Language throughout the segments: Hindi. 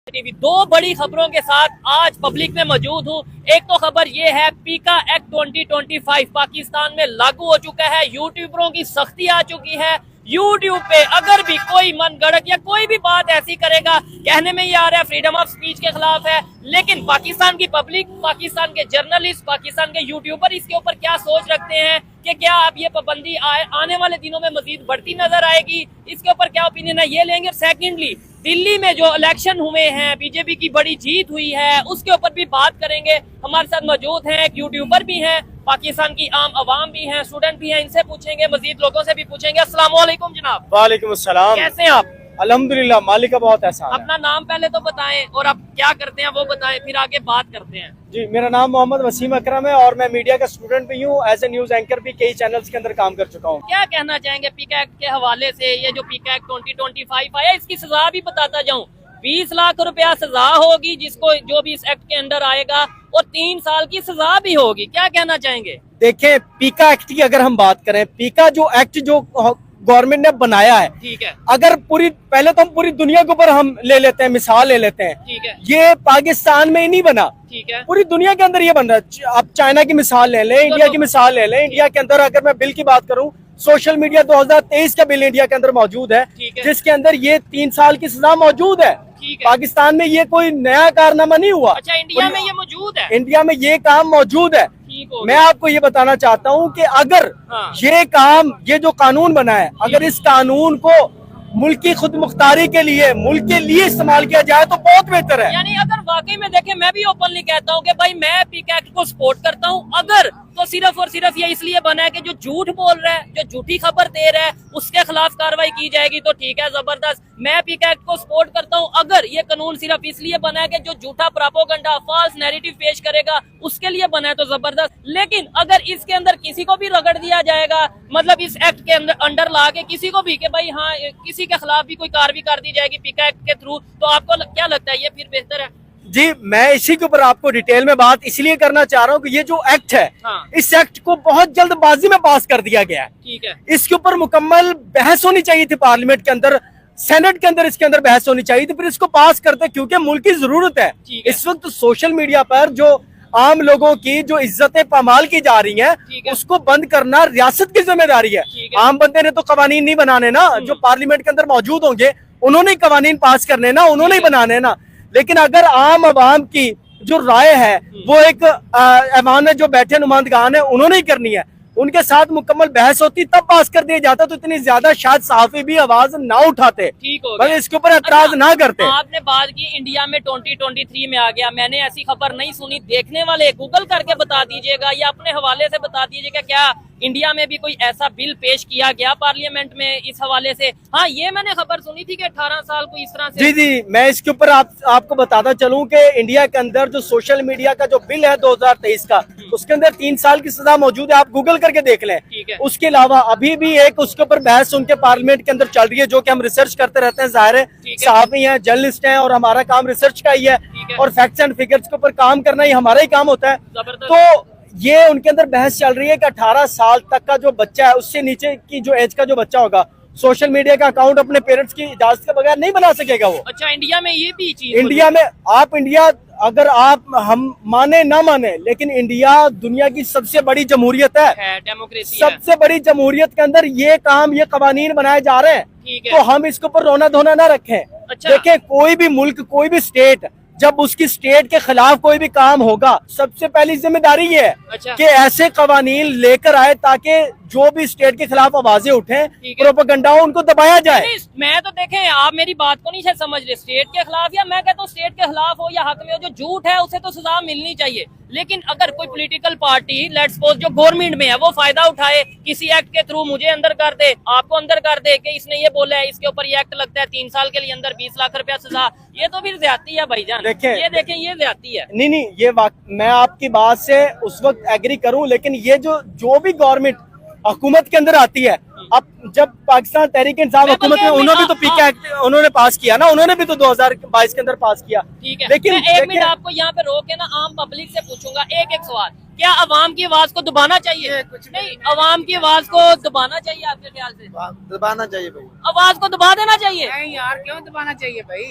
टीवी दो बड़ी खबरों के साथ आज पब्लिक में मौजूद हूँ। एक तो खबर ये है पीका एक्ट 2025 पाकिस्तान में लागू हो चुका है। यूट्यूबरों की सख्ती आ चुकी है। यूट्यूब पे अगर भी कोई मन गढ़ंत या कोई भी बात ऐसी करेगा, कहने में ये आ रहा है फ्रीडम ऑफ स्पीच के खिलाफ है, लेकिन पाकिस्तान की पब्लिक, पाकिस्तान के जर्नलिस्ट, पाकिस्तान के यूट्यूबर इसके ऊपर क्या सोच रखते हैं कि क्या अब ये पाबंदी आने वाले दिनों में मजीद बढ़ती नजर आएगी, इसके ऊपर क्या ओपिनियन है ये लेंगे। सेकेंडली, दिल्ली में जो इलेक्शन हुए हैं, बीजेपी की बड़ी जीत हुई है, उसके ऊपर भी बात करेंगे। हमारे साथ मौजूद हैं, एक यूट्यूबर भी हैं, पाकिस्तान की आम आवाम भी हैं, स्टूडेंट भी हैं, इनसे पूछेंगे, मजीद लोगों से भी पूछेंगे। अस्सलाम वालेकुम जनाब। वालेकुम अस्सलाम। कैसे हैं आप? अल्हम्दुलिल्लाह, मालिक का बहुत एहसान है। अपना नाम पहले तो बताएं और आप क्या करते हैं वो बताएं, फिर आगे बात करते हैं। जी, मेरा नाम मोहम्मद वसीम अकरम है और मैं मीडिया का स्टूडेंट भी हूँ। एज ए न्यूज एंकर भी कई चैनल्स के अंदर काम कर चुका हूँ। क्या कहना चाहेंगे पीका एक्ट के हवाले से? ये जो पीका एक्ट 2025 आया, इसकी सजा भी बताता जाऊं, 20 लाख रुपया सजा होगी जिसको, जो भी इस एक्ट के अंदर आएगा, और 3 साल की सजा भी होगी। क्या कहना चाहेंगे? देखें, पीका एक्ट की अगर हम बात करें, पीका जो एक्ट जो गवर्नमेंट ने बनाया है, ठीक है, अगर पहले तो हम पूरी दुनिया के ऊपर हम ले लेते हैं, मिसाल ले लेते हैं, ठीक है, ये पाकिस्तान में ही नहीं बना, ठीक है, पूरी दुनिया के अंदर ये बन रहा है। आप चाइना की मिसाल ले लें, इंडिया की मिसाल ले लें। इंडिया के अंदर अगर मैं बिल की बात करूं, सोशल मीडिया 2023 का बिल इंडिया के अंदर मौजूद है, जिसके अंदर ये 3 साल की सजा मौजूद है। पाकिस्तान में ये कोई नया कारनामा नहीं हुआ। अच्छा, इंडिया में ये मौजूद है? इंडिया में ये काम मौजूद है। मैं आपको ये बताना चाहता हूँ कि अगर ये जो कानून बना है, अगर इस कानून को मुल्क की खुद मुख्तारी के लिए, मुल्क के लिए इस्तेमाल किया जाए तो बहुत बेहतर है। यानी अगर वाकई में देखें, मैं भी ओपनली कहता हूँ कि भाई मैं पीका एक्ट को सपोर्ट करता हूँ, अगर तो सिर्फ और सिर्फ ये इसलिए बना है कि जो झूठ बोल रहा है, जो झूठी खबर दे रहा है, उसके खिलाफ कार्रवाई की जाएगी तो ठीक है, जबरदस्त। मैं पीका एक्ट को सपोर्ट करता हूँ अगर ये कानून सिर्फ इसलिए बना है कि जो झूठा प्रोपेगेंडा, फॉल्स नैरेटिव पेश करेगा, उसके लिए बना है तो जबरदस्त। लेकिन अगर इसके अंदर किसी को भी रगड़ दिया जाएगा, मतलब इस एक्ट के अंडर ला के किसी को भी, कि भाई हाँ किसी के खिलाफ भी कोई कार्रवाई कर दी जाएगी पीका एक्ट के थ्रू, तो आपको क्या लगता है ये फिर बेहतर है? जी, मैं इसी के ऊपर आपको डिटेल में बात इसलिए करना चाह रहा हूँ कि ये जो एक्ट है, इस एक्ट को बहुत जल्दबाजी में पास कर दिया गया है। ठीक है, इसके ऊपर मुकम्मल बहस होनी चाहिए थी पार्लियामेंट के अंदर, सेनेट के अंदर इसके अंदर बहस होनी चाहिए थी, फिर इसको पास करते, क्योंकि मुल्क की जरूरत है। इस वक्त सोशल मीडिया पर जो आम लोगों की जो इज्जतें पामाल की जा रही हैं, उसको बंद करना रियासत की जिम्मेदारी है। आम बंदे ने तो कवानीन नहीं बनाने ना, जो पार्लियामेंट के अंदर मौजूद होंगे उन्होंने कवानीन पास करने ना, उन्होंने ही बनाने ना। लेकिन अगर आम आवाम की जो राय है वो एक ऐवान में जो बैठे नुमाइंदगान है उन्होंने ही करनी है, उनके साथ मुकम्मल बहस होती तब पास कर दिया जाता, तो इतनी ज्यादा शायद सहाफी भी आवाज ना उठाते, ठीक हो गया, इसके ऊपर एतराज ना करते। आपने बात की इंडिया में 2023 में आ गया, मैंने ऐसी खबर नहीं सुनी। देखने वाले गूगल करके बता दीजिएगा या अपने हवाले से बता दीजिएगा, क्या इंडिया में भी कोई ऐसा बिल पेश किया गया पार्लियामेंट में इस हवाले से? हाँ, ये मैंने खबर सुनी थी कि 18 साल को इस तरह से। जी, मैं इसके ऊपर आपको बताता चलूं कि इंडिया के अंदर जो सोशल मीडिया का जो बिल है 2023 का, उसके अंदर 3 साल की सजा मौजूद है, आप गूगल करके देख लें। उसके अलावा अभी भी एक उसके ऊपर बहस उनके पार्लियामेंट के अंदर चल रही है, जो कि हम रिसर्च करते रहते हैं, जाहिर है सहाफी हैं, जर्नलिस्ट हैं, और हमारा काम रिसर्च का ही है, और फैक्ट्स एंड फिगर्स के ऊपर काम करना ही हमारा ही काम होता है। तो ये उनके अंदर बहस चल रही है कि 18 साल तक का जो बच्चा है, उससे नीचे की जो एज का जो बच्चा होगा, सोशल मीडिया का अकाउंट अपने पेरेंट्स की इजाजत के बगैर नहीं बना सकेगा वो। अच्छा, इंडिया में ये भी चीज? इंडिया में अगर हम माने ना माने, लेकिन इंडिया दुनिया की सबसे बड़ी जमहूरियत है, डेमोक्रेसी, सबसे बड़ी जमहूरियत के अंदर ये काम, ये कवानीन बनाए जा रहे हैं, तो हम इसके ऊपर रोना धोना ना रखें। देखिए, कोई भी मुल्क, कोई भी स्टेट, जब उसकी स्टेट के खिलाफ कोई भी काम होगा, सबसे पहली जिम्मेदारी ये है कि ऐसे कवानीन लेकर आए ताकि जो भी स्टेट के खिलाफ आवाजें उठें, प्रोपेगेंडा उनको दबाया जाए। मैं तो देखें, आप मेरी बात को नहीं शायद समझ रहे, स्टेट के खिलाफ, या मैं कहता हूँ स्टेट के खिलाफ हो या हक में हो, जो झूठ है उसे तो सजा मिलनी चाहिए। लेकिन अगर कोई पॉलिटिकल पार्टी, लेट्स सपोज जो गवर्नमेंट में है, वो फायदा उठाए किसी एक्ट के थ्रू, मुझे अंदर कर दे, आपको अंदर कर दे कि इसने ये बोला है, इसके ऊपर ये एक्ट लगता है, 3 साल के लिए अंदर 20 लाख रुपया सजा, ये तो फिर ज्यादती है भाईजान। ये देखें, ये ज्यादती है। नहीं, ये मैं आपकी बात से उस वक्त एग्री करूं, लेकिन ये जो भी गवर्नमेंट हुकूमत के अंदर आती है, अब जब पाकिस्तान तहरीक इंसाफ हुकूमत में, उन्होंने भी तो पीका एक्ट उन्होंने पास किया ना, उन्होंने भी तो 2022 के अंदर पास किया। ठीक है, लेकिन एक मिनट आपको यहाँ पे रोक के ना आम पब्लिक से पूछूंगा एक सवाल। क्या अवाम की आवाज को दबाना चाहिए? कुछ नहीं, अवाम की आवाज को दबाना चाहिए आपके ख्याल से? दबाना चाहिए भाई। आवाज को दबा देना चाहिए? नहीं यार, क्यों दबाना चाहिए भाई?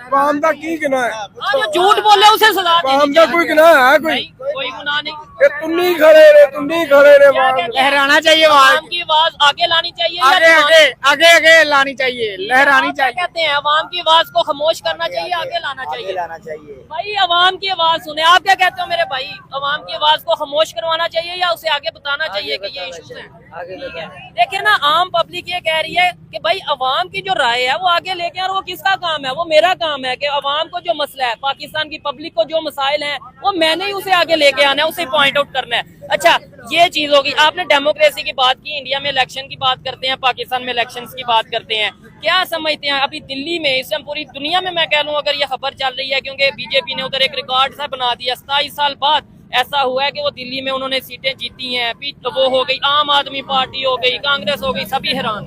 काम का की गिना है? हाँ, जो झूठ बोले उसे सजा देनी काम का चाहिए। कोई गिना है? कोई नहीं, कोई गुनाह नहीं। ये तुम नहीं खड़े रे, तुम नहीं खड़े रे। क्या कहते हैं? लहराना चाहिए अवाम आवाज, की आवाज आगे लानी चाहिए या आगे दबानी? आगे आगे आगे लानी चाहिए, लहरानी आप क्या चाहिए। कहते हैं, अवाम की आवाज को खामोश करना चाहिए, आगे लाना चाहिए? लाना चाहिए। भाई अवाम की आवाज सुने, आप क्या कहते हो मेरे भाई? अवाम की आवाज को खामोश करवाना चाहिए या उसे आगे बताना चाहिए कि ये इश्यूज हैं? ठीक है, देखिए ना, आम पब्लिक ये कह रही है कि भाई अवाम की जो राय है वो आगे लेके, और वो किसका काम है? वो मेरा काम है कि अवाम को जो मसला है, पाकिस्तान की पब्लिक को जो मसाइल हैं, वो मैंने ही उसे आगे लेके आना है, उसे पॉइंट आउट करना है। अच्छा, ये चीज होगी। आपने डेमोक्रेसी की बात की, इंडिया में इलेक्शन की बात करते हैं, पाकिस्तान में इलेक्शंस की बात करते हैं, क्या समझते हैं अभी दिल्ली में, इस समय पूरी दुनिया में मैं कह लूं अगर ये खबर चल रही है, क्योंकि बीजेपी ने उधर एक रिकॉर्ड सा बना दिया, 27 साल बाद ऐसा हुआ है कि वो दिल्ली में उन्होंने सीटें जीती हैं। तो वो हो गई आम आदमी पार्टी, हो गई कांग्रेस, हो गई, सभी हैरान।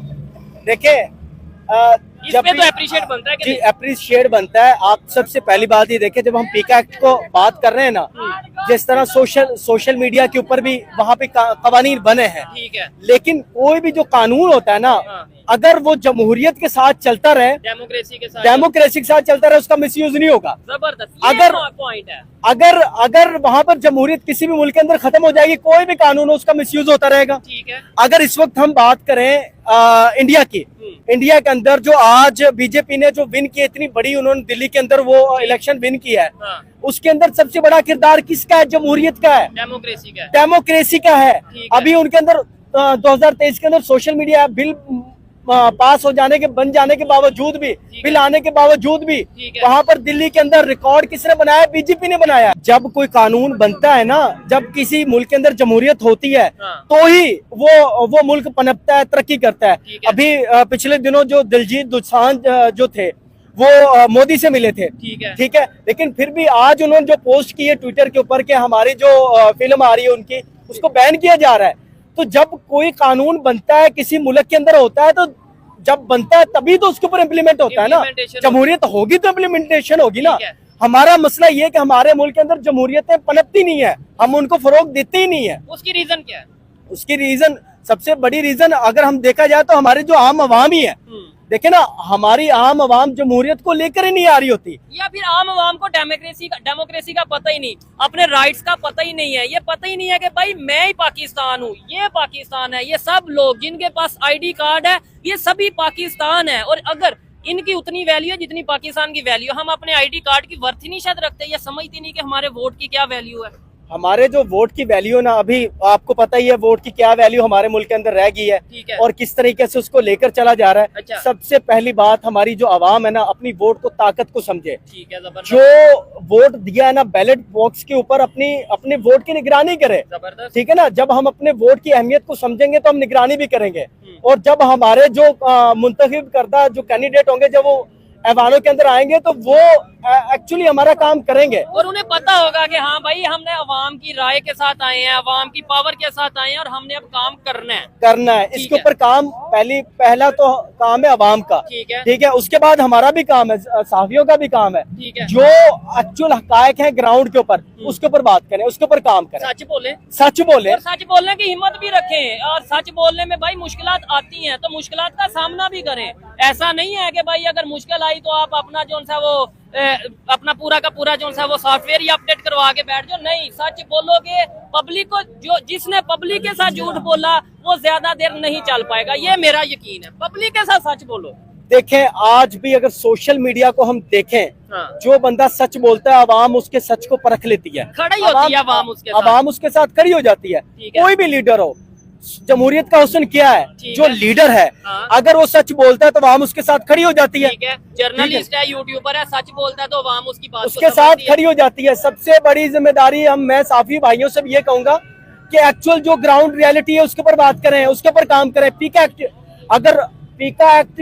देखिए इसमें तो अप्रिशिएट बनता है कि जी, अप्रिशिएट बनता है। आप सबसे पहली बात ये देखें, जब हम पीका एक्ट को बात कर रहे हैं ना, जिस तरह सोशल मीडिया के ऊपर भी वहाँ पे कवानीन बने हैं, ठीक है, लेकिन कोई भी जो कानून होता है ना, अगर वो जमहूरियत के साथ चलता रहे, डेमोक्रेसी के साथ चलता रहे, उसका मिसयूज नहीं होगा। जबरदस्त, अगर पॉइंट है। अगर वहाँ पर जमहूरियत किसी भी मुल्क के अंदर खत्म हो जाएगी, कोई भी कानून हो, उसका मिसयूज होता रहेगा। ठीक है, अगर इस वक्त हम बात करें इंडिया की, इंडिया के अंदर जो आज बीजेपी ने जो विन की, इतनी बड़ी उन्होंने दिल्ली के अंदर वो इलेक्शन विन किया है, हाँ, उसके अंदर सबसे बड़ा किरदार किसका है? जमहूरियत का है, डेमोक्रेसी का है। अभी उनके अंदर 2023 के अंदर सोशल मीडिया बिल पास हो जाने के, बन जाने के बावजूद भी, बिल आने के बावजूद भी, वहाँ पर दिल्ली के अंदर रिकॉर्ड किसने बनाया? बीजेपी ने बनाया। जब कोई कानून बनता है ना, जब किसी मुल्क के अंदर जमहूरियत होती है, तो ही वो मुल्क पनपता है, तरक्की करता है। अभी पिछले दिनों जो दिलजीत दोसांझ जो थे, वो मोदी से मिले थे, ठीक है, लेकिन फिर भी आज उन्होंने जो पोस्ट की है ट्विटर के ऊपर कि हमारी जो फिल्म आ रही है उनकी, उसको बैन किया जा रहा है। तो जब कोई कानून बनता है, किसी मुल्क के अंदर होता है, तो जब बनता है तभी तो उसके ऊपर इम्प्लीमेंट होता है ना। जमहूरियत होगी तो इम्प्लीमेंटेशन होगी ना। हमारा मसला ये है कि हमारे मुल्क के अंदर जमहूरियतें पनपती नहीं है, हम उनको फरोग देते ही नहीं है। उसकी रीजन क्या है? उसकी रीजन, सबसे बड़ी रीजन अगर हम देखा जाए तो हमारे जो आम आवाम ही है। देखे ना, हमारी आम आवाम जमहूरियत को लेकर ही नहीं आ रही होती, या फिर आम आवाम को डेमोक्रेसी का पता ही नहीं, अपने राइट्स का पता ही नहीं है। ये पता ही नहीं है कि भाई मैं ही पाकिस्तान हूँ, ये पाकिस्तान है, ये सब लोग जिनके पास आईडी कार्ड है, ये सभी पाकिस्तान है। और अगर इनकी उतनी वैल्यू है जितनी पाकिस्तान की वैल्यू, हम अपने आईडी कार्ड की वर्थ ही नहीं शायद रखते, ये समझते नहीं कि हमारे वोट की क्या वैल्यू है। हमारे जो वोट की वैल्यू ना, अभी आपको पता ही है वोट की क्या वैल्यू हमारे मुल्क के अंदर रह गई है, और किस तरीके से उसको लेकर चला जा रहा है। अच्छा। सबसे पहली बात, हमारी जो आवाम है ना, अपनी वोट को ताकत को समझे। ठीक है, जबरदस्त। जो वोट दिया है ना, बैलेट बॉक्स के ऊपर अपने वोट की निगरानी करे, जबरदस्त, ठीक है ना। जब हम अपने वोट की अहमियत को समझेंगे तो हम निगरानी भी करेंगे, और जब हमारे जो मुंतखब करदा जो कैंडिडेट होंगे, जब वो ऐवानों के अंदर आएंगे, तो वो एक्चुअली हमारा काम करेंगे, और उन्हें पता होगा कि हाँ भाई हमने अवाम की राय के साथ आए हैं, अवाम की पावर के साथ आए हैं, और हमने अब काम करना है। इसके ऊपर काम पहला तो काम है अवाम का, ठीक है। उसके बाद हमारा भी काम है, सहाफियों का भी काम है, जो एक्चुअल हकायक है ग्राउंड के ऊपर, उसके ऊपर बात करें, उसके ऊपर काम करें, सच बोले, और सच बोलने की हिम्मत भी रखें। और सच बोलने में भाई मुश्किलात आती हैं, तो मुश्किलात का सामना भी करें। ऐसा नहीं है कि भाई अगर मुश्किल आई तो आप अपना जो सा वो अपना पूरा का पूरा जो सा वो सॉफ्टवेयर ही अपडेट करवा के बैठ जाओ। नहीं, सच बोलोगे, पब्लिक को, जो जिसने पब्लिक के साथ झूठ बोला वो ज्यादा देर नहीं चल पाएगा, ये मेरा यकीन है। पब्लिक के साथ सच बोलो। देखें, आज भी अगर सोशल मीडिया को हम देखें, जो बंदा सच बोलता है, आवाम उसके सच को परख लेती है, खड़ी होती है आवाम उसके साथ खड़ी हो जाती है। कोई भी लीडर हो, जमहूरियत का हुस्न क्या है? जो लीडर है, अगर वो सच बोलता है तो आवाम उसके साथ खड़ी हो जाती है। जर्नलिस्ट है, यूट्यूबर है, सच बोलता है तो आवाम उसकी बात उसके साथ खड़ी हो जाती है। सबसे बड़ी जिम्मेदारी मैं साफी भाइयों से भी ये कहूंगा कि एक्चुअल जो ग्राउंड रियलिटी है उसके ऊपर बात करें, उसके ऊपर काम करें। पीका एक्ट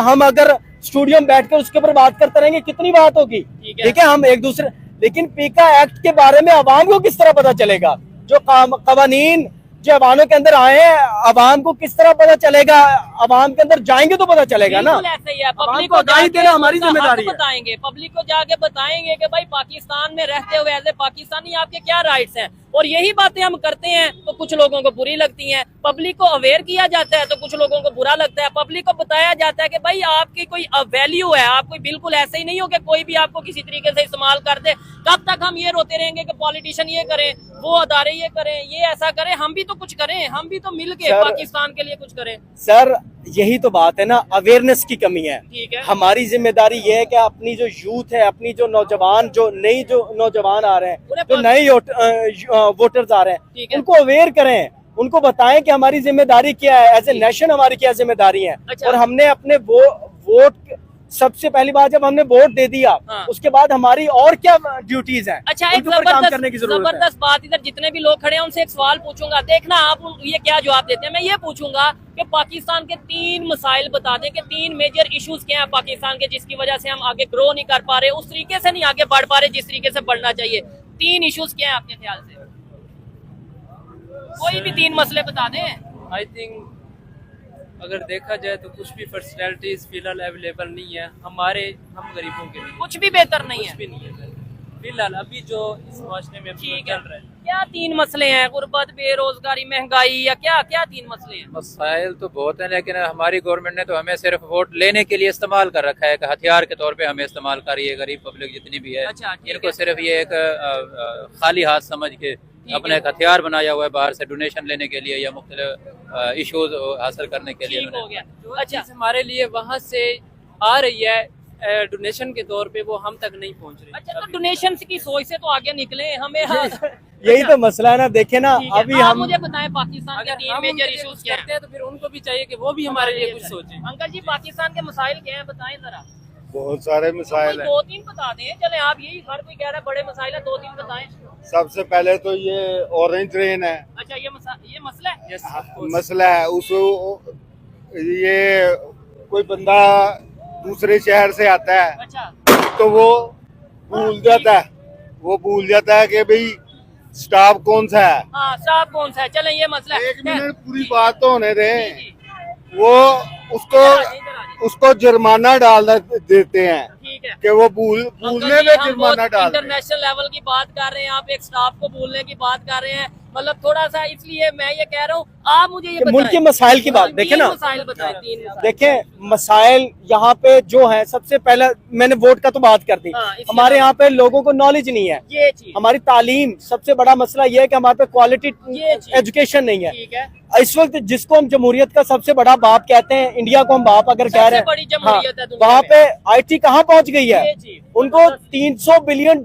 हम अगर स्टूडियो में बैठकर उसके ऊपर बात करते रहेंगे, कितनी बात होगी, ठीक है, हम एक दूसरे। लेकिन पीका एक्ट के बारे में आवाम को किस तरह पता चलेगा? जो कवानीन, जो अवानों के अंदर आए हैं, अवाम को किस तरह पता चलेगा? अवाम के अंदर जाएंगे तो पता चलेगा ना। बिल्कुल ऐसे ही है। पब्लिक को आगाही देना हमारी उसका हक जिम्मेदारी है। बताएंगे, पब्लिक को जाके बताएंगे कि भाई पाकिस्तान में रहते हुए एज ए पाकिस्तानी आपके क्या राइट्स हैं, और यही बातें हम करते हैं तो कुछ लोगों को बुरी लगती हैं। पब्लिक को अवेयर किया जाता है तो कुछ लोगों को बुरा लगता है। पब्लिक को बताया जाता है कि भाई आपकी कोई वैल्यू है, आप कोई बिल्कुल ऐसे ही नहीं हो कि कोई भी आपको किसी तरीके से इस्तेमाल कर दे। कब तक हम ये रोते रहेंगे कि पॉलिटिशियन ये करें, वो अदारे ये करें, ये ऐसा करें? हम भी तो कुछ करें, हम भी तो मिलके सर, पाकिस्तान के लिए कुछ करें। सर यही तो बात है ना, अवेयरनेस की कमी है। ठीक है, हमारी जिम्मेदारी ये है कि अपनी जो यूथ है, अपनी जो नौजवान, जो नौजवान आ रहे हैं, जो नए वोटर्स आ रहे ठीक हैं, है। उनको अवेयर करें, उनको बताएं कि हमारी जिम्मेदारी क्या है, एज ए नेशन हमारी क्या जिम्मेदारी है। अच्छा। और हमने अपने वोट सबसे पहली बार जब हमने वोट दे दिया, हाँ। उसके बाद हमारी और क्या ड्यूटीज हैं, अच्छा, एक उनके ऊपर काम करने की जरूरत है। जबरदस्त बात, इधर जितने भी लोग खड़े हैं उनसे एक सवाल पूछूंगा, देखना आप ये क्या जवाब देते हैं। मैं ये पूछूंगा कि पाकिस्तान के 3 मसाइल बता दें कि 3 मेजर इश्यूज क्या हैं पाकिस्तान के, जिसकी वजह से हम आगे ग्रो नहीं कर पा रहे, उस तरीके से नहीं आगे बढ़ पा रहे जिस तरीके से बढ़ना चाहिए। 3 इश्यूज क्या हैं आपके ख्याल से? कोई भी 3 मसले बता दें। आई थिंक अगर देखा जाए तो कुछ भी फैसिलिटीज फिलहाल अवेलेबल नहीं है हम गरीबों के लिए, कुछ भी बेहतर नहीं कुछ है भी नहीं है फिलहाल अभी जो इस माशरे में अभी ठीक चल है। रहा है। क्या 3 मसले हैं? गुर्बत, बेरोजगारी, महंगाई, या क्या क्या 3 मसले हैं? मसाइल तो बहुत हैं, लेकिन हमारी गवर्नमेंट ने तो हमें सिर्फ वोट लेने के लिए इस्तेमाल कर रखा है, कि हथियार के तौर पे हमें इस्तेमाल कर रही है गरीब पब्लिक जितनी भी है। अच्छा, ठीक इनको है। सिर्फ ये एक खाली हाथ समझ के अपने एक हथियार बनाया हुआ है बाहर से डोनेशन लेने के लिए या मुख्तलिफ इशूज हासिल करने के लिए। ठीक हो गया। जो अच्छा, चीज़ हमारे लिए वहाँ से आ रही है डोनेशन के तौर पे वो हम तक नहीं पहुँच रही। अच्छा, तो डोनेशन की सोच से तो आगे निकले हमें। यही तो मसला है ना, देखे ना ठीक है। अभी आप हम मुझे बताएं पाकिस्तान के अगर 3 हम मेजर उनके लिए इश्यूज कुछ क्या करते हैं? हैं तो फिर उनको भी चाहिए कि वो भी हमारे लिए कुछ सोचें। अंकल जी, पाकिस्तान के मसाइल क्या हैं, बताएं जरा। बहुत सारे मसाइल हैं। 2-3 बता दें। चले, आप यही हर कोई कह रहा है बड़े मसाइल है, 2-3 बताएं। सबसे पहले तो ये ऑरेंज रेन है, अच्छा, ये मसला है। Yes, of course. मसला है। उस ये कोई बंदा दूसरे शहर से आता है अच्छा, तो वो भूल जाता है कि भाई स्टाफ कौन सा है। हाँ, साहब कौन सा है? चले, ये मसला है। 1 मिनट पूरी बात तो होने जी, दें। जी। वो उसको जुर्माना डाल देते हैं ठीक है। कि वो भूलने में जुर्माना डाल दें। इंटरनेशनल लेवल की बात कर रहे हैं, आप एक स्टाफ को भूलने की बात कर रहे हैं, मतलब थोड़ा सा, इसलिए मैं ये कह रहा हूँ आप मुझे ये मुल्क के मसाइल की बात देखे ना। मसाइल बताएं, 3 मसाइल। देखें मसाइल यहाँ पे जो है, सबसे पहले मैंने वोट का तो बात कर दी। हाँ, इसके हमारे यहाँ पे लोगों को नॉलेज नहीं है, ये चीज, हमारी तालीम, सबसे बड़ा मसला ये है कि हमारे पे क्वालिटी ये चीज। एजुकेशन नहीं है। ठीक है। इस वक्त जिसको हम जमहूरियत का सबसे बड़ा बाप कहते हैं, इंडिया को हम बाप अगर कह रहे सबसे बड़ी हैं, जमहूरियत है दुनिया वहाँ में। पे आईटी कहाँ पहुँच गई है? ये चीज। उनको 300 बिलियन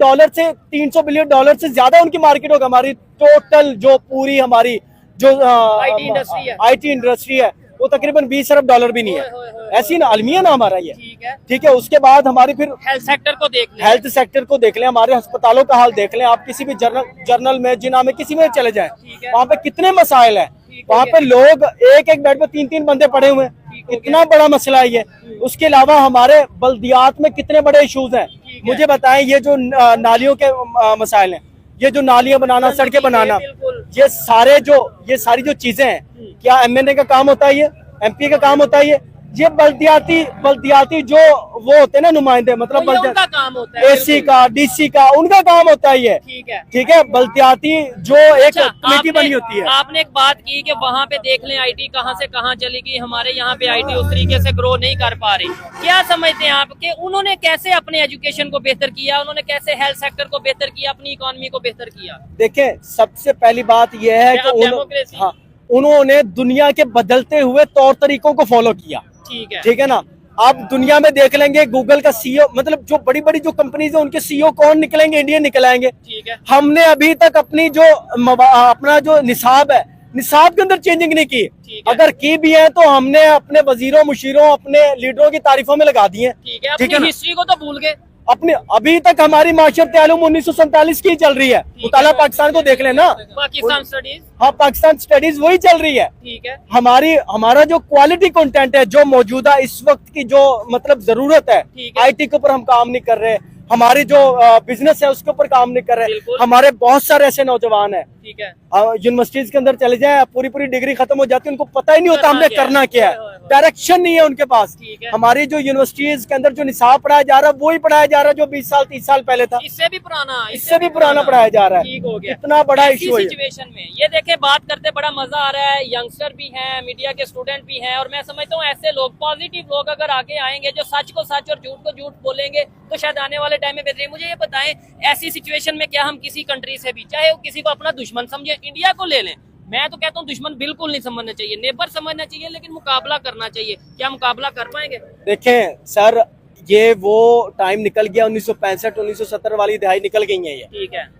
डॉलर से ज्यादा उनकी मार्केट होगा। हमारी टोटल जो पूरी हमारी जो IT इंडस्ट्री है, आईटी इंडस्ट्री है, वो तकरीबन 20 अरब डॉलर भी नहीं ओए, ओए, है। ओए, ऐसी ना अलमिया ना हमारा ये। ठीक है। ठीक है, उसके बाद हमारी फिर हेल्थ सेक्टर को देख लें। हेल्थ सेक्टर को देख लें, हमारे अस्पतालों का हाल देख लें। आप किसी भी जर्नल में, जिना में, किसी में चले जाएं, ठीक है। वहाँ पे कितने मसाइल हैं। ठीक हो वहाँ गया। पे लोग एक बेड पे 3-3 बंदे पड़े हुए हैं। ठीक हो इतना बड़ा मसला है ये। उसके अलावा हमारे बल्दियात में कितने बड़े इश्यूज हैं। ठीक है। मुझे बताएं, ये जो नालियों के मसाइल हैं, ये जो नालियां बनाना, सड़कें बनाना, बिल्कुल। ये सारी जो चीजें हैं, क्या एमएनए का काम होता है? ये एमपी का काम होता है? ये बल्दियाती जो वो होते हैं ना नुमाइंदे, मतलब तो ये उनका काम होता है। एसी का, डीसी का, उनका काम होता है ये। ठीक है। ठीक है, बल्दियाती जो एक अच्छा, कमेटी बनी होती है। आपने एक बात की कि वहाँ पे देख लें आईटी कहाँ से कहाँ चली गई, हमारे यहाँ पे आईटी उस तरीके से ग्रो नहीं कर पा रही। क्या समझते हैं आप कि उन्होंने कैसे अपने एजुकेशन को बेहतर किया, उन्होंने कैसे हेल्थ सेक्टर को बेहतर किया, अपनी इकोनॉमी को बेहतर किया? देखें, सबसे पहली बात यह है कि डेमोक्रेसी। उन्होंने दुनिया के बदलते हुए तौर तरीकों को फॉलो किया। ठीक है। ठीक है ना। आप दुनिया में देख लेंगे, गूगल का सीईओ, मतलब जो बड़ी बड़ी जो कंपनीज है, उनके सीईओ कौन निकलेंगे? इंडियन निकल आएंगे। ठीक है। हमने अभी तक अपनी जो अपना जो निसाब है, निसाब के अंदर चेंजिंग नहीं की। ठीक है। अगर की भी है तो हमने अपने वजीरों, मुशीरों, अपने लीडरों की तारीफों में लगा दी है। ठीक है। ठीक है अपनी ना? हिस्ट्री को तो भूल गए। अपने अभी तक हमारी माशरत आलम 1947 की चल रही है। मुताला पाकिस्तान को देख लेना। पाकिस्तान स्टडीज। हाँ, पाकिस्तान स्टडीज वही चल रही है। ठीक है। हमारा जो क्वालिटी कंटेंट है, जो मौजूदा इस वक्त की जो मतलब जरूरत है, ठीक है। आईटी के ऊपर हम काम नहीं कर रहे। हमारी जो बिजनेस है उसके ऊपर काम नहीं कर रहे। बिल्कुल। हमारे बहुत सारे ऐसे नौजवान हैं, ठीक है, यूनिवर्सिटीज के अंदर चले जाए, पूरी डिग्री खत्म हो जाती है, उनको पता ही नहीं होता करना हमने क्या है। करना क्या ओए, है, ओए, ओए। डायरेक्शन नहीं है उनके पास। ठीक है। हमारी जो यूनिवर्सिटीज के अंदर जो निसाब पढ़ाया जा रहा है वही पढ़ाया जा रहा है जो 20 साल 30 साल पहले था, इससे भी पुराना, इससे भी पुराना पढ़ाया जा रहा है। ठीक हो गया। इतना बड़ा ऐसी इशू है। सिचुएशन में ये देखें, बात करते बड़ा मजा आ रहा है, यंगस्टर भी हैं, मीडिया के स्टूडेंट भी हैं, और मैं समझता हूँ ऐसे लोग, पॉजिटिव लोग अगर आगे आएंगे जो सच को सच और झूठ को झूठ बोलेंगे तो शायद आने वाले टाइम में बेहतरीन। मुझे ये बताएं, ऐसी सिचुएशन में क्या हम किसी कंट्री से भी, चाहे वो किसी को अपना दुश्मन समझे, इंडिया को ले लें, मैं तो कहता हूँ दुश्मन बिल्कुल नहीं समझना चाहिए, नेबर समझना चाहिए, लेकिन मुकाबला करना चाहिए। क्या मुकाबला कर पाएंगे? देखें सर, ये वो टाइम निकल गया, 1965 1970 वाली दहाई निकल गई है ये,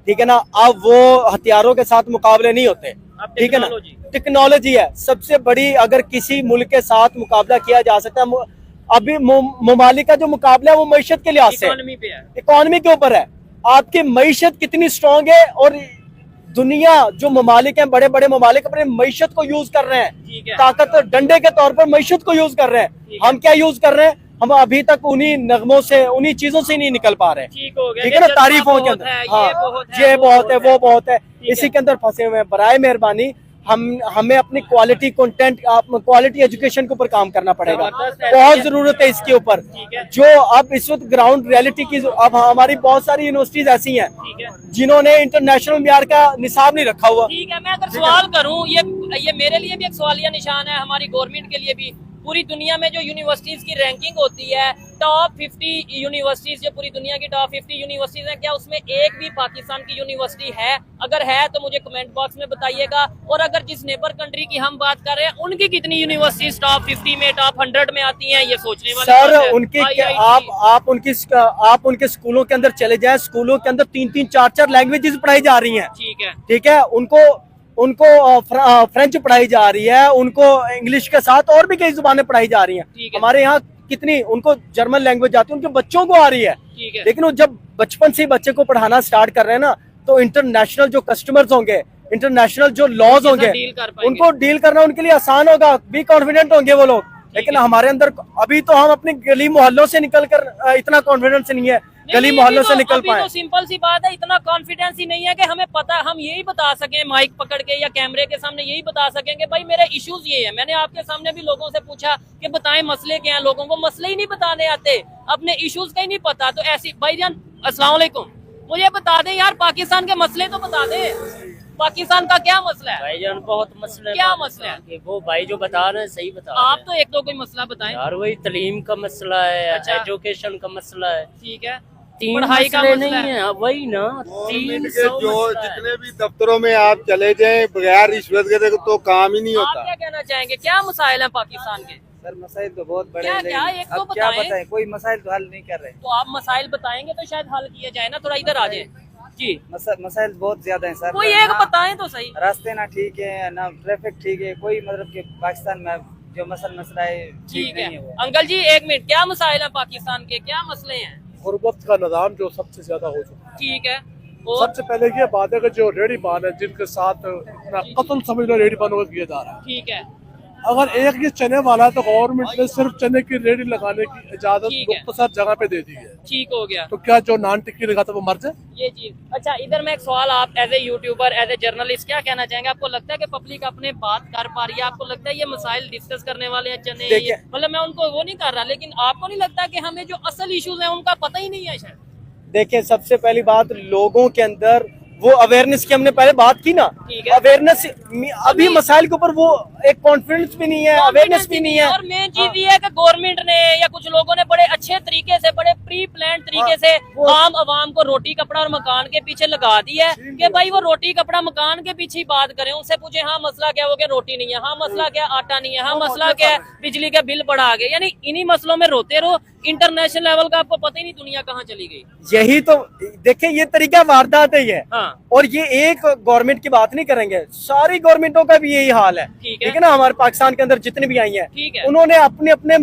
ठीक है ना। अब वो हथियारों के साथ मुकाबले नहीं होते, अब ठीक है ना। टेक्नोलॉजी। टेक्नोलॉजी है सबसे बड़ी, अगर किसी मुल्क के साथ मुकाबला किया जा सकता है, अभी ममालिक का जो मुकाबला है वो मईशत के लिहाज से, इकोनॉमी पे है। इकोनॉमी के ऊपर है, आपकी मईशत कितनी स्ट्रांग है, और दुनिया जो ममालिक हैं, बड़े बड़े ममालिक अपने मईशत को यूज कर रहे ठीक हैं, है। ताकत डंडे के तौर पर मईशत को यूज कर रहे ठीक हैं। है। हम क्या यूज कर रहे हैं? हम अभी तक उन्हीं नगमों से, उन्हीं चीजों से नहीं निकल पा रहे। ठीक हो गया। ठीक है ना, ये तारीफों के बहुत अंदर, है, हाँ, ये बहुत है, ये बहुत है, वो बहुत है, ठीक है। इसी के अंदर फंसे हुए हैं। बराए मेहरबानी हमें अपनी क्वालिटी कंटेंट, क्वालिटी एजुकेशन के ऊपर काम करना पड़ेगा, जबरदस्त है। बहुत जरूरत है इसके ऊपर। ठीक है। जो अब इस वक्त ग्राउंड रियलिटी की, अब हमारी बहुत सारी यूनिवर्सिटीज ऐसी हैं ठीक है, जिन्होंने इंटरनेशनल मियार का निसाब नहीं रखा हुआ। ठीक है। मैं अगर सवाल करूं, ये मेरे लिए भी एक सवालिया निशान है, हमारी गवर्नमेंट के लिए भी। पूरी दुनिया में जो यूनिवर्सिटीज की रैंकिंग होती है, टॉप 50 यूनिवर्सिटीज, जो पूरी दुनिया की टॉप 50 यूनिवर्सिटीज हैं, क्या उसमें एक भी पाकिस्तान की यूनिवर्सिटी है? अगर है तो मुझे कमेंट बॉक्स में बताइएगा। और अगर जिस नेबर कंट्री की हम बात कर रहे हैं, उनकी कितनी यूनिवर्सिटीज टॉप 50 में, टॉप 100 में आती हैं, ये सोचने वाली सर बात है। उनके IIT आप उनके स्कूलों के अंदर चले जाएं, स्कूलों के अंदर 3-3 4-4 लैंग्वेजेस पढ़ाई जा रही हैं, ठीक है, ठीक है। उनको फ्रेंच पढ़ाई जा रही है, उनको इंग्लिश के साथ और भी कई जुबानें पढ़ाई जा रही ठीक हैं। है। हमारे यहाँ कितनी, उनको जर्मन लैंग्वेज आती है, उनके बच्चों को आ रही है, ठीक है। लेकिन वो जब बचपन से ही बच्चे को पढ़ाना स्टार्ट कर रहे हैं ना, तो इंटरनेशनल जो कस्टमर्स होंगे, इंटरनेशनल जो लॉज होंगे, डील कर पाएंगे। उनको डील करना उनके लिए आसान होगा, भी कॉन्फिडेंट होंगे वो लोग। लेकिन हमारे अंदर अभी तो हम अपने गली मोहल्लों से निकल कर इतना कॉन्फिडेंस नहीं है, गली नहीं, मोहल्लों अभी से तो- निकल अभी पाए। तो सिंपल सी बात है, इतना कॉन्फिडेंस ही नहीं है कि हमें पता, हम यही बता सकें माइक पकड़ के या कैमरे के सामने यही बता सकेंगे भाई मेरे इश्यूज ये है। मैंने आपके सामने भी लोगों से पूछा कि बताएं मसले क्या हैं, लोगों को मसले ही नहीं बताने आते, अपने इश्यूज का ही नहीं पता। तो ऐसी भाईजान अस्सलाम वालेकुम, मुझे बता दें यार, पाकिस्तान के मसले तो बता दें, पाकिस्तान का क्या मसला है? भाईजान बहुत मसले, क्या मसला है? कि वो भाई जो बता रहे हैं सही बता रहे आप हैं। तो एक दो कोई मसला बताएं। यार वही तालीम का मसला है, अच्छा। एजुकेशन का मसला है, ठीक है, तीन पढ़ाई का मसले मसला नहीं है, वही ना, गवर्नमेंट 300 के जो मसला है। जितने भी दफ्तरों में आप चले जाएं बगैर रिश्वत के तो काम ही नहीं आप होता। क्या कहना चाहेंगे, क्या मसाइल है पाकिस्तान के? सर मसाइल तो बहुत बड़े क्या- हैं, क्या? लेकिन एक तो अब क्या बताएं। बताएं, कोई मसाइल तो हल नहीं कर रहे। तो आप मसाइल बताएंगे तो शायद हल किए जाए ना, थोड़ा इधर आ जाए जी। मसाइल बहुत ज्यादा हैं सर। कोई एक ना बताएं तो सही। रास्ते ना ठीक है, ना ट्रैफिक ठीक है, कोई मतलब कि पाकिस्तान में जो मसला है ठीक ठीक नहीं है है वो। अंकल जी, एक मिनट, क्या मसाइल है पाकिस्तान के, क्या मसले हैं? गुर्बत का निज़ाम जो सबसे ज्यादा हो चुका है। ठीक है, और सबसे पहले ये बात है कि जो रेडी बान है जिनके साथ अपना कत्ल समझ लो रेडी बानों को किया जा रहा है, ठीक है, अगर एक ये चने वाला है तो गवर्नमेंट ने सिर्फ चने की रेडी लगाने की इजाजत ठीक है। मुख्तसर जगह पे दे दी है। ठीक हो गया तो क्या जो नान टिक्की लगाता है वो मर जाए? ये चीज। अच्छा, इधर मैं एक सवाल, आप as a YouTuber, as a journalist क्या कहना चाहेंगे? आपको लगता है कि पब्लिक अपने बात कर पा रही है? आपको लगता है ये मसाइल डिस्कस करने वाले हैं चने, देखिए- मतलब मैं उनको वो नहीं कर रहा, लेकिन आपको नहीं लगता कि हमें जो असल इश्यूज हैं उनका पता ही नहीं है शायद? देखिए, सबसे पहली बात, लोगों के अंदर वो अवेयरनेस की हमने पहले बात की ना, ठीक है। अवेयरनेस अभी मसाइल के ऊपर वो एक कॉन्फिडेंस भी नहीं है, अवेयरनेस भी नहीं है। और मेन चीज ये है कि गवर्नमेंट ने या कुछ लोगों ने बड़े अच्छे तरीके से, बड़े प्री प्लान तरीके से आम आवाम को रोटी कपड़ा और मकान के पीछे लगा दिया है कि भाई वो रोटी कपड़ा मकान के पीछे ही बात करें। उनसे पूछे हाँ मसला क्या हो गया, रोटी नहीं है, हाँ मसला क्या, आटा नहीं है, हाँ मसला क्या है, बिजली के बिल बढ़ा गए। यानी इन्हीं मसलों में रोते रहो, इंटरनेशनल लेवल का आपको पता ही नहीं दुनिया कहाँ चली गई। यही तो देखिए, ये तरीका वारदात है ये। हाँ, और ये एक गवर्नमेंट की बात नहीं करेंगे, सारी गवर्नमेंटों का भी यही हाल है, ठीक है। है ना। हमारे पाकिस्तान के अंदर जितनी भी आई हैं, ठीक है। उन्होंने अपने अपने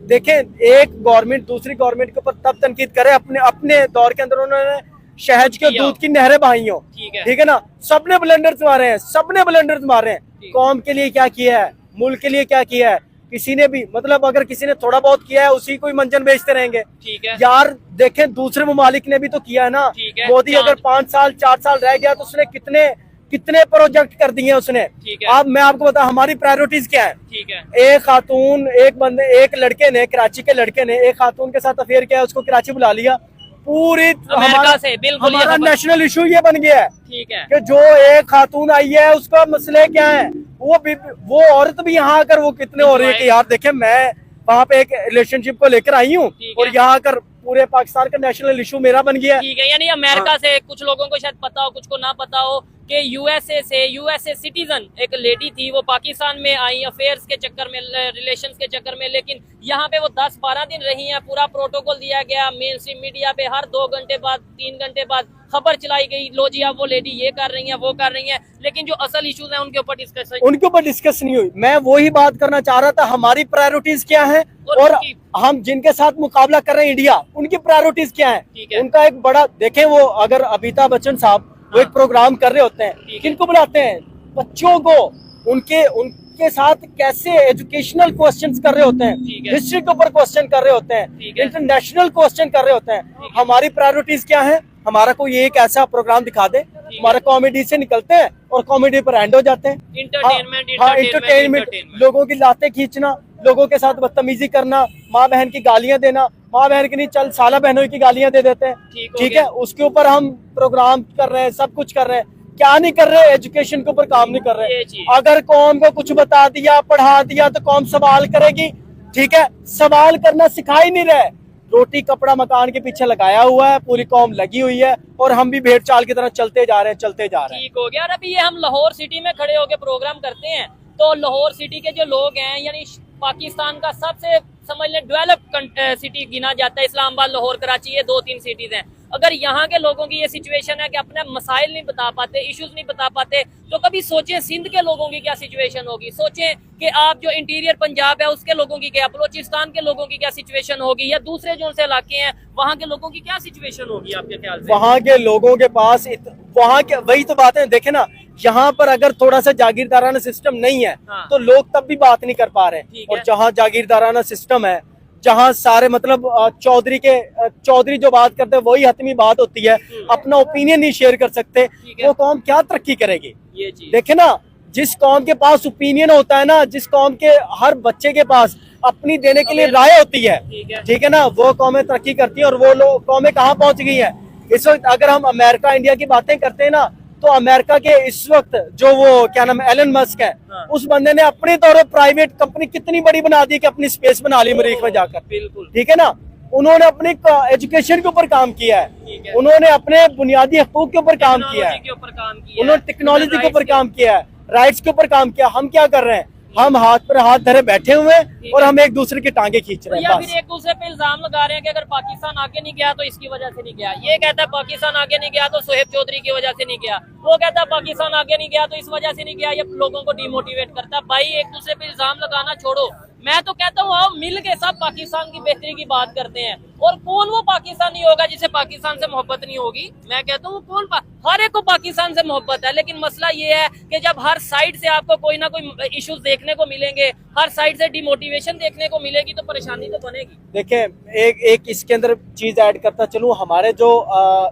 देखें, एक गवर्नमेंट दूसरी गवर्नमेंट के ऊपर तब तनकीद करे, अपने अपने दौर के अंदर उन्होंने शहद के दूध की नहरें बहाई हो, ठीक है ना। सबने ब्लेंडर्स मारे हैं, सबने ब्लेंडर्स मारे हैं। कौम के लिए क्या किया है, मुल्क के लिए क्या किया है, किसी ने भी मतलब अगर किसी ने थोड़ा बहुत किया है उसी को ही मंजन बेचते रहेंगे। ठीक है यार देखें दूसरे ममालिक ने भी तो किया है ना। ठीक है, मोदी अगर 5 साल 4 साल रह गया तो उसने कितने प्रोजेक्ट कर दिए उसने। ठीक है। अब मैं आपको बता हमारी प्रायोरिटीज क्या है। ठीक है एक खातून एक लड़के ने कराची के लड़के ने एक खातून के साथ अफेयर किया, उसको कराची बुला लिया, पूरी अमेरिका से बिल्कुल ये हमारा खबर- नेशनल इशू ये बन गया है ठीक है कि जो एक खातून आई है उसका मसले क्या है। वो औरत भी यहाँ आकर वो कितने हो रही है कि यार देखे मैं वहाँ पे एक रिलेशनशिप को लेकर आई हूँ ठीक और है। यहाँ आकर पूरे पाकिस्तान का नेशनल इशू मेरा बन गया है। ठीक है, यानी अमेरिका से कुछ लोगों को शायद पता हो, कुछ को ना पता हो कि यूएसए सिटीजन एक लेडी थी, वो पाकिस्तान में आई अफेयर्स के चक्कर में, रिलेशंस के चक्कर में, लेकिन यहाँ पे वो 10-12 दिन रही हैं। पूरा प्रोटोकॉल दिया गया, मेन स्ट्रीम मीडिया पे हर 2 घंटे बाद 3 घंटे बाद खबर चलाई गई, लो जी अब वो लेडी ये कर रही है वो कर रही है, लेकिन जो असल इश्यूज हैं उनके ऊपर डिस्कस नहीं हुई। मैं वही बात करना चाह रहा था, हमारी प्रायोरिटीज क्या है और हम जिनके साथ मुकाबला कर रहे हैं इंडिया, उनकी प्रायोरिटीज क्या ठीक है। है। उनका एक बड़ा देखें, वो अगर अमिताभ बच्चन साहब वो एक प्रोग्राम कर रहे होते हैं, किनको बुलाते हैं, बच्चों को, उनके साथ कैसे एजुकेशनल क्वेश्चंस कर रहे होते हैं, हिस्ट्री के ऊपर क्वेश्चन कर रहे होते हैं, इंटरनेशनल क्वेश्चन कर रहे होते हैं। हमारी प्रायोरिटीज क्या है, हमारा कोई एक ऐसा प्रोग्राम दिखा दे, हमारा कॉमेडी से निकलते हैं और कॉमेडी पर एंड हो जाते हैं। इंटरटेनमेंट, लोगों की लातें खींचना, लोगों के साथ बदतमीजी करना, माँ बहन की गालियां देना, माँ बहन की नहीं चल साला बहनों की गालियां दे देते हैं। ठीक है, उसके ऊपर हम प्रोग्राम कर रहे हैं, सब कुछ कर रहे हैं, क्या नहीं कर रहे, एजुकेशन के ऊपर काम नहीं कर रहे। अगर कौम को कुछ बता दिया पढ़ा दिया तो कौम सवाल करेगी। ठीक है, सवाल करना सिखा ही नहीं रहे, रोटी कपड़ा मकान के पीछे लगाया हुआ है, पूरी कौम लगी हुई है और हम भी भेड़ चाल की तरह चलते जा रहे हैं। ठीक हो गया। और अभी ये हम लाहौर सिटी में खड़े होकर प्रोग्राम करते हैं, तो लाहौर सिटी के जो लोग हैं, यानी पाकिस्तान का सबसे समझ लें डेवलप्ड सिटी गिना जाता है, इस्लामाबाद, लाहौर, कराची, ये 2-3 सिटीज हैं। अगर यहाँ के लोगों की ये सिचुएशन है कि अपने मसाइल नहीं बता पाते, इश्यूज नहीं बता पाते, तो कभी सोचें सिंध के लोगों की क्या सिचुएशन होगी, सोचें कि आप जो इंटीरियर पंजाब है उसके लोगों की क्या, बलोचिस्तान के लोगों की क्या सिचुएशन होगी, या दूसरे जो से इलाके हैं वहाँ के लोगों की क्या सिचुएशन होगी आपके ख्याल से। वहाँ के लोगों के पास वहाँ के वही तो बात है, देखे ना, यहाँ पर अगर थोड़ा सा जागीरदाराना सिस्टम नहीं है तो लोग तब भी बात नहीं कर पा रहे। और जहाँ जागीरदाराना सिस्टम है, जहाँ सारे मतलब चौधरी जो बात करते हैं वही हतमी बात होती है, अपना ओपिनियन नहीं शेयर कर सकते, वो कौम क्या तरक्की करेगी। ये चीज देखे ना, जिस कौम के पास ओपिनियन होता है ना, जिस कौम के हर बच्चे के पास अपनी देने के लिए राय होती है, ठीक है ना, वो कौमें तरक्की करती है। और वो लोग कौमें कहाँ पहुंच गई है इस वक्त। अगर हम अमेरिका इंडिया की बातें करते हैं ना, तो अमेरिका के इस वक्त जो वो क्या नाम है, एलन मस्क है, उस बंदे ने अपने तौर पर प्राइवेट कंपनी कितनी बड़ी बना दी कि अपनी स्पेस बना ली मरीख में जाकर। बिल्कुल ठीक है ना, उन्होंने अपनी एजुकेशन के ऊपर काम किया है, उन्होंने अपने बुनियादी हकूक के ऊपर काम किया है, उन्होंने टेक्नोलॉजी के ऊपर काम किया है, राइट्स के ऊपर काम किया। हम क्या कर रहे हैं, हम हाथ पर हाथ धरे बैठे हुए हैं और हम एक दूसरे की टांगे खींच रहे हैं। या फिर एक दूसरे पे इल्जाम लगा रहे हैं कि अगर पाकिस्तान आगे नहीं गया तो इसकी वजह से नहीं गया, ये कहता है पाकिस्तान आगे नहीं गया तो सोहेब चौधरी की वजह से नहीं गया, वो कहता है पाकिस्तान आगे नहीं गया तो इस वजह से नहीं गया। ये लोगों को डिमोटिवेट करता है। भाई एक दूसरे पे इल्जाम लगाना छोड़ो, मैं तो कहता हूँ आओ मिल के सब पाकिस्तान की बेहतरी की बात करते हैं। और कौन वो पाकिस्तानी होगा जिसे पाकिस्तान से मोहब्बत नहीं होगी। मैं कहता हूँ हर एक को पाकिस्तान से मोहब्बत है, लेकिन मसला ये है कि जब हर साइड से आपको कोई ना कोई इश्यूज देखने को मिलेंगे, हर साइड से डिमोटिवेशन देखने को मिलेगी, तो परेशानी तो बनेगी। देखें, एक इसके अंदर चीज ऐड करता चलूं, हमारे जो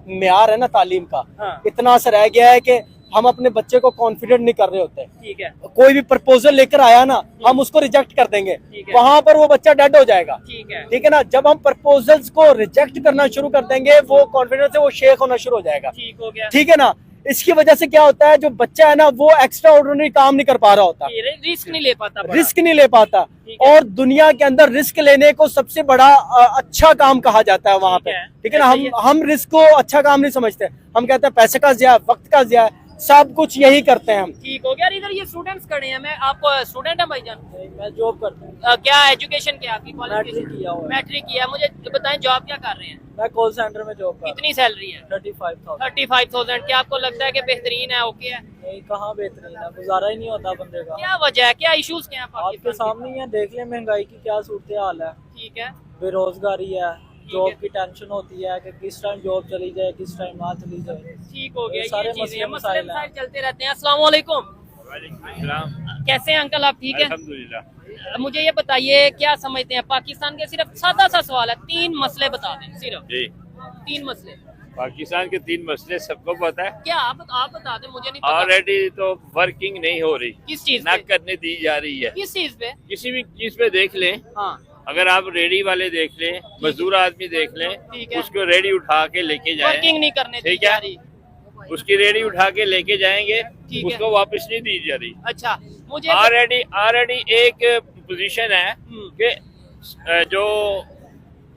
मेयार है ना तालीम का, इतना असर रह गया है कि हम अपने बच्चे को कॉन्फिडेंट नहीं कर रहे होते। ठीक है, कोई भी प्रपोजल लेकर आया ना, हम उसको रिजेक्ट कर देंगे, वहां पर वो बच्चा डेड हो जाएगा। ठीक है ना, जब हम प्रपोजल्स को रिजेक्ट करना शुरू कर देंगे, वो कॉन्फिडेंस से वो शेक होना शुरू हो जाएगा। ठीक हो गया। ठीक है ना, इसकी वजह से क्या होता है, जो बच्चा है ना वो एक्स्ट्रा ऑर्डिनरी काम नहीं कर पा रहा होता, रिस्क नहीं ले पाता, रिस्क नहीं ले पाता। और दुनिया के अंदर रिस्क लेने को सबसे बड़ा अच्छा काम कहा जाता है वहां पे। ठीक है ना, हम रिस्क को अच्छा काम नहीं समझते, हम कहते हैं पैसे का ज़िया, वक्त का ज़िया, सब कुछ यही करते हैं हम। ठीक हो गया। इधर ये स्टूडेंट्स खड़े हैं, मैं आपको स्टूडेंट है भाईजान? मैं जॉब करता हूँ। क्या एजुकेशन क्या आपकी? मैट्रिक किया हुआ है। मैट्रिक किया। मुझे बताएं जॉब क्या कर रहे हैं? मैं कॉल सेंटर में जॉब कर। कितनी सैलरी है? 35,000। क्या आपको लगता है कि बेहतरीन है, ओके है? नहीं, कहाँ बेहतरीन है, गुजारा ही नहीं होता बंदे का। क्या वजह है, क्या इश्यूज क्या है आपके सामने ही है, देख ले महंगाई की क्या सूरत हाल है। ठीक है, बेरोजगारी है, जॉब की टेंशन होती है कि किस टाइम जॉब चली जाए, किस टाइम ना चली जाए। ठीक हो गया। सारे ये चीजें मसले चलते रहते हैं। अस्सलाम वालेकुम। वालेकुम सलाम। कैसे हैं अंकल, आप ठीक है? अल्हम्दुलिल्लाह। मुझे ये बताइए, क्या समझते हैं पाकिस्तान के, सिर्फ सादा सा सवाल है, 3 मसले बता दें सिर्फ, जी 3 मसले। पाकिस्तान के 3 मसले सबको पता है। क्या आप बता दें, मुझे नहीं पता। ऑलरेडी तो वर्किंग नहीं हो रही, किस चीज ना पे? करने दी जा रही है। किस चीज पे? किसी भी चीज पे देख लें, हाँ अगर आप रेडी वाले देख लें, मजदूर आदमी देख लें, ठीक है। उसको रेडी उठा के लेके जाएं, वर्किंग नहीं करने दी ठीक जा है, रही। उसकी रेडी उठा के लेके जाएंगे, ठीक है। उसको वापस नहीं दी जा रही। अच्छा मुझे ऑलरेडी एक पोजीशन है हम्म। कि जो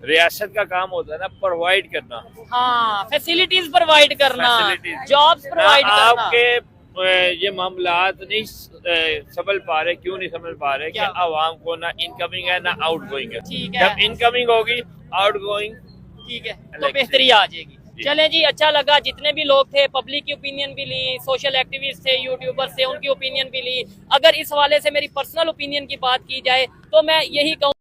रियासत का काम होता है ना, प्रोवाइड करना, हाँ फैसिलिटीज प्रोवाइड करना, Facilities। जॉब्स प्रोवाइड करना। आपके ये मामलात नहीं संभल पा रहे, क्यों नहीं संभल पा रहे कि क्या? आवाम को ना इनकमिंग है ना आउट गोइंग है। ठीक है। जब इनकमिंग होगी, आउट गोइंग ठीक है, तो Election। बेहतरी आ जाएगी। चलें जी, अच्छा लगा, जितने भी लोग थे पब्लिक की ओपिनियन भी ली, सोशल एक्टिविस्ट थे, यूट्यूबर्स थे, उनकी ओपिनियन भी ली। अगर इस हवाले से मेरी पर्सनल ओपिनियन की बात की जाए तो मैं यही कहूँ